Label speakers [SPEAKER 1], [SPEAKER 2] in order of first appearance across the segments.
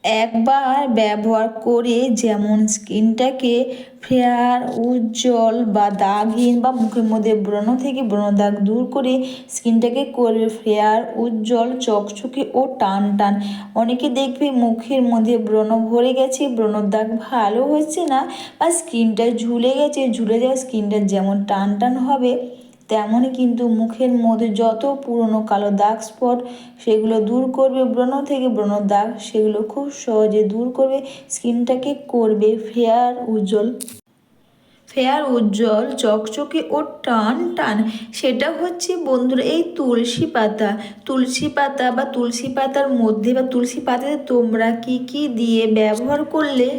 [SPEAKER 1] একবার ব্যবহার করে যেমন স্কিনটাকে ফেয়ার, উজ্জ্বল বা দাগহীন বা মুখের মধ্যে ব্রণ থেকে ব্রণ দাগ দূর করে স্কিনটাকে করবে ফেয়ার, উজ্জ্বল, চকচকে ও টান টান। অনেকে দেখবে মুখের মধ্যে ব্রণ ভরে গেছে, ব্রণর দাগ ভালো হচ্ছে না, বা স্কিনটা ঝুলে গেছে, ঝুলে যাওয়া স্কিনটা যেমন টান টান হবে, তেমনই কিন্তু মুখের মধ্যে যত পুরনো কালো দাগ স্পট সেগুলো দূর করবে, ব্রণ থেকে ব্রণর দাগ সেগুলো খুব সহজে দূর করবে, স্কিনটাকে করবে ফেয়ার, উজ্জ্বল, চকচকে ও টান টান। সেটা হচ্ছে বন্ধুরা এই তুলসী পাতা। তুলসী পাতা বা তুলসী পাতার মধ্যে বা তুলসী পাতাতে তোমরা কি কি দিয়ে ব্যবহার করলে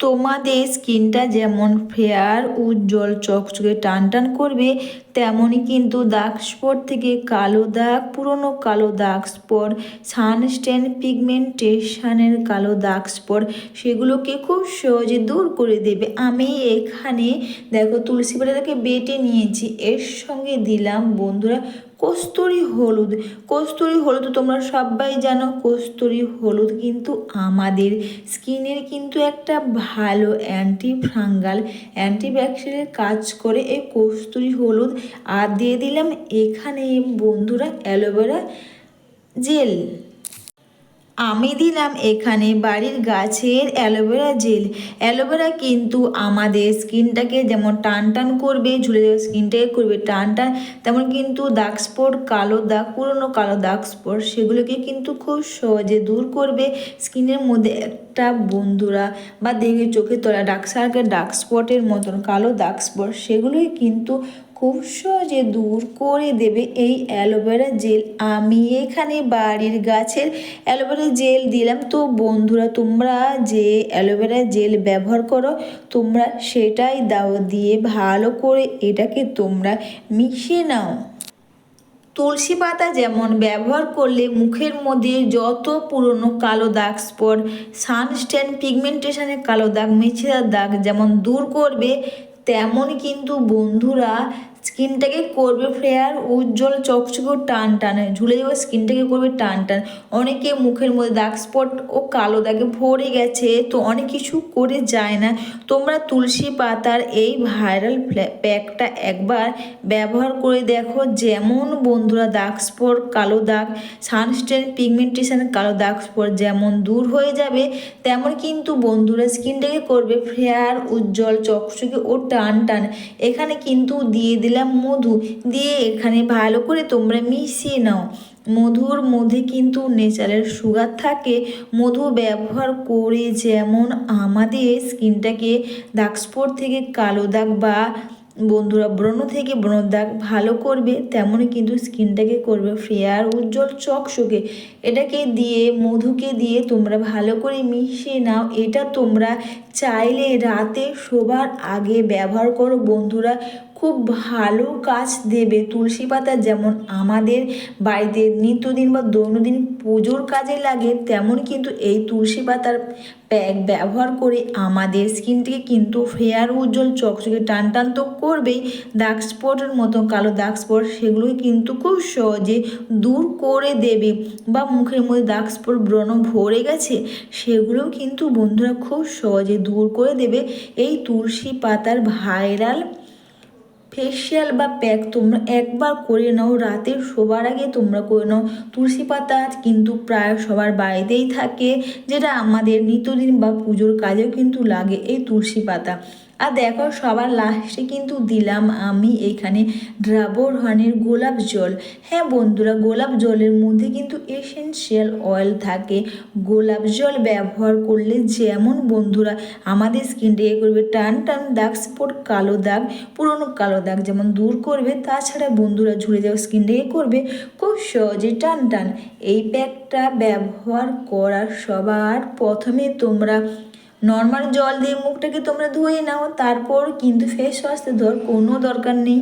[SPEAKER 1] তোমাদের স্কিনটা যেমন ফেয়ার, উজ্জ্বল, চকচকে, টান টান করবে, তেমনই কিন্তু দাগ স্পট থেকে কালো দাগ, পুরনো কালো দাগ স্পট, সানস্টেন পিগমেন্টেশনের কালো দাগ স্পট সেগুলোকে খুব সহজে দূর করে দেবে। আমি এখানে দেখো তুলসী পাতাটাকে বেটে নিয়েছি, এর সঙ্গে দিলাম বন্ধুরা কস্তুরি হলুদ। কস্তুরি হলুদ তোমরা সবাই জানো, কস্তুরি হলুদ কিন্তু আমাদের স্কিনের কিন্তু একটা ভালো অ্যান্টি ফাঙ্গাল, অ্যান্টিব্যাকটেরিয়াল কাজ করে এই কস্তুরি হলুদ। আর দিয়ে দিলাম এখানে বন্ধুরা অ্যালোভেরা জেল। আমি দিলাম এখানে বাড়ির গাছের অ্যালোভেরা জেল। অ্যালোভেরা কিন্তু আমাদের স্কিনটাকে যেমন টান টান করবে, ঝুলে যাওয়া স্কিনটাকে করবে টান টান, তেমন কিন্তু দাগ স্পট, কালো দাগ, পুরনো কালো দাগ স্পট সেগুলোকে কিন্তু খুব সহজে দূর করবে। স্কিনের মধ্যে একটা বন্ধুরা বা দেখে চোখের তলা ডার্ক সার্কেল, ডার্ক স্পটের মতন কালো দাগ স্পট সেগুলোই কিন্তু খুব সহজে দূর করে দেবে এই অ্যালোভেরা জেল। আমি এখানে বাড়ির গাছের অ্যালোভেরা জেল দিলাম। তো বন্ধুরা তোমরা যে অ্যালোভেরা জেল ব্যবহার করো তোমরা সেটাই দাও, দিয়ে ভালো করে এটাকে তোমরা মিশিয়ে নাও। তুলসী পাতা যেমন ব্যবহার করলে মুখের মধ্যে যত পুরনো কালো দাগ স্পট, সানস্টেন পিগমেন্টেশনের কালো দাগ, মেছেদার দাগ যেমন দূর করবে, তেমন কিন্তু বন্ধুরা স্কিনটাকে করবে ফেয়ার, উজ্জ্বল, চকচকে, টান টান, ঝুলে যাওয়া স্কিনটাকে করবে টান টান। অনেকে মুখের মধ্যে দাগ স্পট ও কালো দাগে ভরে গেছে, তো অনেক কিছু করে যায় না, তোমরা তুলসী পাতার এই ভাইরাল প্যাকটা একবার ব্যবহার করে দেখো, যেমন বন্ধুরা দাগ স্পট, কালো দাগ, সানস্টেন পিগমেন্টেশন কালো দাগ স্পট যেমন দূর হয়ে যাবে, তেমন কিন্তু বন্ধুরা স্কিনটাকে করবে ফেয়ার, উজ্জ্বল, চকচকে ও টান টান। এখানে কিন্তু দিয়ে দিলাম মধু, দিয়ে এখানে ভালো করে তোমরা মিশিয়ে নাও। মধুর মধ্যে কিন্তু ন্যাচারাল সুগার থাকে। মধু ব্যবহার করে যেমন আমাদের স্কিনটাকে দাগ স্পট থেকে কালো দাগ বা বন্ধুরা ব্রণ থেকে ব্রণ দাগ ভালো করবে, তেমনই কিন্তু স্কিনটাকে করবে ফেয়ার, উজ্জ্বল, চকচকে। এটাকে দিয়ে মধুকে দিয়ে তোমরা ভালো করে মিশিয়ে নাও। এটা তোমরা চাইলে রাতে শোবার আগে ব্যবহার করো বন্ধুরা, খুব ভালো কাজ দেবে। তুলসী পাতা যেমন আমাদের বাড়িতে নিত্যদিন বা দৈনন্দিন পুজোর কাজে লাগে, তেমন কিন্তু এই তুলসী পাতার প্যাক ব্যবহার করে আমাদের স্কিনটিকে কিন্তু ফেয়ার, উজ্জ্বল, চকচকে, টান টান তো করবেই, দাগ স্পটের মতো কালো দাগ স্পট সেগুলোই কিন্তু খুব সহজে দূর করে দেবে। বা মুখের মধ্যে দাগ স্পট, ব্রণ ভরে গেছে সেগুলোও কিন্তু বন্ধুরা খুব সহজে দূর করে দেবে এই তুলসী পাতার ভাইরাল ফেসিয়াল বা প্যাক তোমরা একবার করে নাও, রাতে শোবার আগে তোমরা করে নাও। তুলসী পাতা কিন্তু প্রায় সবার বাড়িতেই থাকে, যেটা আমাদের নিত্যদিন বা পুজোর কাজেও কিন্তু লাগে এই তুলসী পাতা। আর দেখো সবার লাস্টে কিন্তু দিলাম আমি এখানে ডাবর হানির গোলাপ জল। হ্যাঁ বন্ধুরা, গোলাপ জলের মধ্যে কিন্তু এসেনশিয়াল অয়েল থাকে। গোলাপ জল ব্যবহার করলে যেমন বন্ধুরা আমাদের স্কিনটাকে করবে টান টান, দাগ স্পট, কালো দাগ, পুরনো কালো দাগ যেমন দূর করবে, তাছাড়া বন্ধুরা ঝুলে যাওয়া স্কিনটাকে করবে খুব সহজে টান টান। এই প্যাকটা ব্যবহার করার সবার প্রথমে তোমরা নর্মাল জল দিয়ে মুখটাকে তোমরা ধুয়ে নাও, তারপর কিন্তু ফেস ওয়াশ দেওয়ার কোনো দরকার নেই।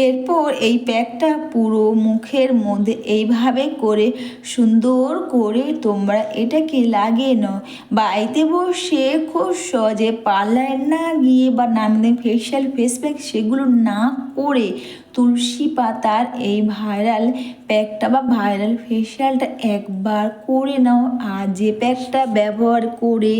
[SPEAKER 1] এরপর এই প্যাকটা পুরো মুখের মধ্যে এইভাবে করে সুন্দর করে তোমরা এটাকে লাগিয়ে নাও। বাড়িতে বসে খুব সহজে পার্লার না গিয়ে বা নামি ফেশিয়াল ফেস প্যাক সেগুলো না করে তুলসী পাতার এই ভাইরাল প্যাকটা বা ভাইরাল ফেশিয়ালটা একবার করে নাও। আর যে প্যাকটা ব্যবহার করে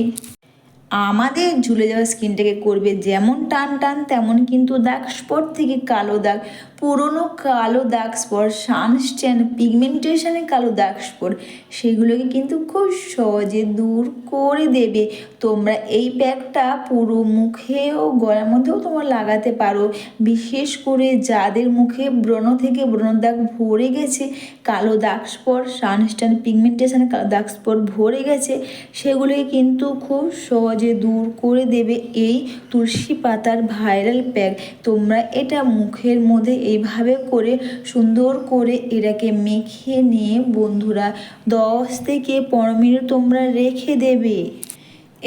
[SPEAKER 1] আমাদের ঝুলে যাওয়া স্কিনটাকে করবে যেমন টান টান, তেমন কিন্তু দাগ স্পট থেকে কালো দাগ, পুরনো কালো দাগ স্পট, সানস্ট্যান, পিগমেন্টেশনের কালো দাগ স্পট সেগুলোকে কিন্তু খুব সহজে দূর করে দেবে। তোমরা এই প্যাকটা পুরো মুখে ও গলার মধ্যেও তোমরা লাগাতে পারো। বিশেষ করে যাদের মুখে ব্রণ থেকে ব্রণ দাগ ভরে গেছে, কালো দাগ স্পট, সানস্ট্যান, পিগমেন্টেশনের কালো দাগ স্পট ভরে গেছে, সেগুলোকে কিন্তু খুব সহজে দূর করে দেবে এই তুলসী পাতার ভাইরাল প্যাক। তোমরা এটা মুখের মধ্যে এইভাবে করে সুন্দর করে এটাকে মেখে নিয়ে বন্ধুরা 10 থেকে 15 মিনিট তোমরা রেখে দেবে।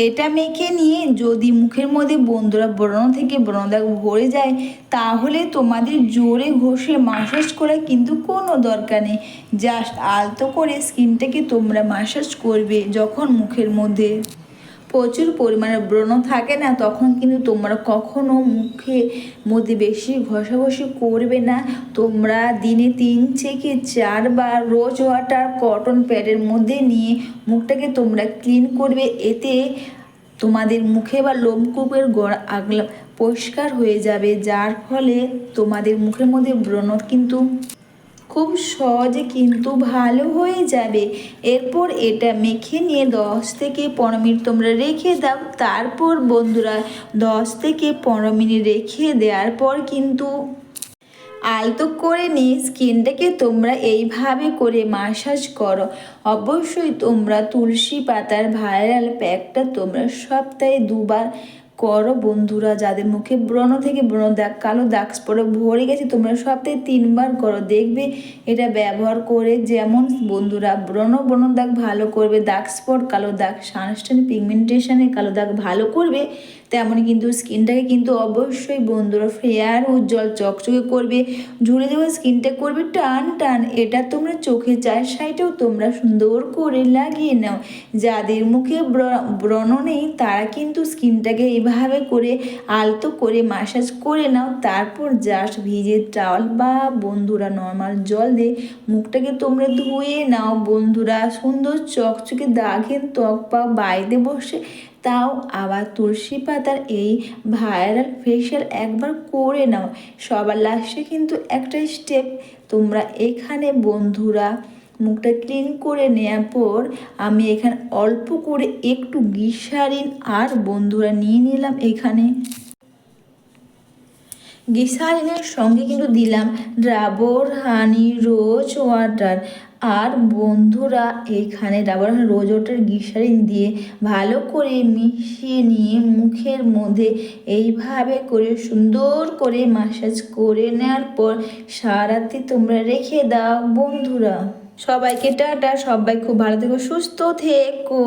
[SPEAKER 1] এটা মেখে নিয়ে যদি মুখের মধ্যে বন্ধুরা ব্রণ থেকে ব্রণ দাগ ভরে যায়, তাহলে তোমাদের জোরে ঘষে মাসাজ করা কিন্তু কোনো দরকার নেই। জাস্ট আলতো করে স্কিনটাকে তোমরা মাসাজ করবে। যখন মুখের মধ্যে প্রচুর পরিমাণে ব্রণ থাকে না, তখন কিন্তু তোমরা কখনো মুখে মধ্যে বেশি ঘষাঘষি করবে না। তোমরা দিনে 3 থেকে 4 বার রোজ ওয়াটার কটন প্যাডের মধ্যে নিয়ে মুখটাকে তোমরা ক্লিন করবে। এতে তোমাদের মুখে বা লোমকূপের গোড়া আগলা পরিষ্কার হয়ে যাবে, যার ফলে তোমাদের মুখের মধ্যে ব্রণ কিন্তু খুব সহজে কিন্তু ভালো হয়ে যাবে। এরপর এটা মেখে নিয়ে 10 থেকে 15 মিনিট তোমরা রেখে দাও। তারপর বন্ধুরা 10 থেকে 15 মিনিট রেখে দেওয়ার পর কিন্তু আলতো করে নিয়ে স্কিনটাকে তোমরা এইভাবে করে মাসাজ করো। অবশ্যই তোমরা তুলসী পাতার ভাইরাল প্যাকটা তোমরা সপ্তাহে 2 বার করো বন্ধুরা। যাদের মুখে ব্রণ থেকে ব্রণ দাগ, কালো দাগ স্পটে ভরে গেছে, তোমরা সপ্তাহে 3 বার করো। দেখবে এটা ব্যবহার করে যেমন বন্ধুরা ব্রণ দাগ ভালো করবে, দাগ স্পট, কালো দাগ, সানস্ট্যান, পিগমেন্টেশনের কালো দাগ ভালো করবে, তেমনই কিন্তু স্কিনটাকে কিন্তু অবশ্যই বন্ধুরা ফেয়ার, উজ্জ্বল, চকচকে করবে। ঝুলে যাওয়া স্কিনটা করবে টান টান। এটা তোমরা চোখে 4 সাইডেও তোমরা সুন্দর করে লাগিয়ে নাও। যাদের মুখে ব্রণ নেই, তারা কিন্তু স্কিনটাকে এইভাবে করে আলতো করে মাসাজ করে নাও। তারপর জাস্ট ভিজে টাওয়াল বা বন্ধুরা নর্মাল জল দিয়ে মুখটাকে তোমরা ধুয়ে নাও বন্ধুরা। সুন্দর চকচকে দাগের ত্বক বা বাড়িতে বসে তাও আবার তুলসী পাতার এই ভাইরাল ফেশিয়াল একবার করে নাও। সবার লাস্টে কিন্তু একটা স্টেপ, তোমরা এখানে বন্ধুরা মুখটা ক্লিন করে নেওয়ার পর আমি এখানে অল্প করে একটু গ্লিসারিন আর বন্ধুরা নিয়ে নিলাম এখানে গ্লিসারিনের সঙ্গে কিন্তু দিলাম ডাবর হানি রোজ ওয়াটার। আর বন্ধুরা এখানে ডাবর হানি রোজ ওয়াটার গ্লিসারিন দিয়ে ভালো করে মিশিয়ে নিয়ে মুখের মধ্যে এইভাবে করে সুন্দর করে মাসাজ করে নেওয়ার পর সারাতে তোমরা রেখে দাও বন্ধুরা। সবাইকে টাটা, সবাই খুব ভালো থেকো, সুস্থ থেকো।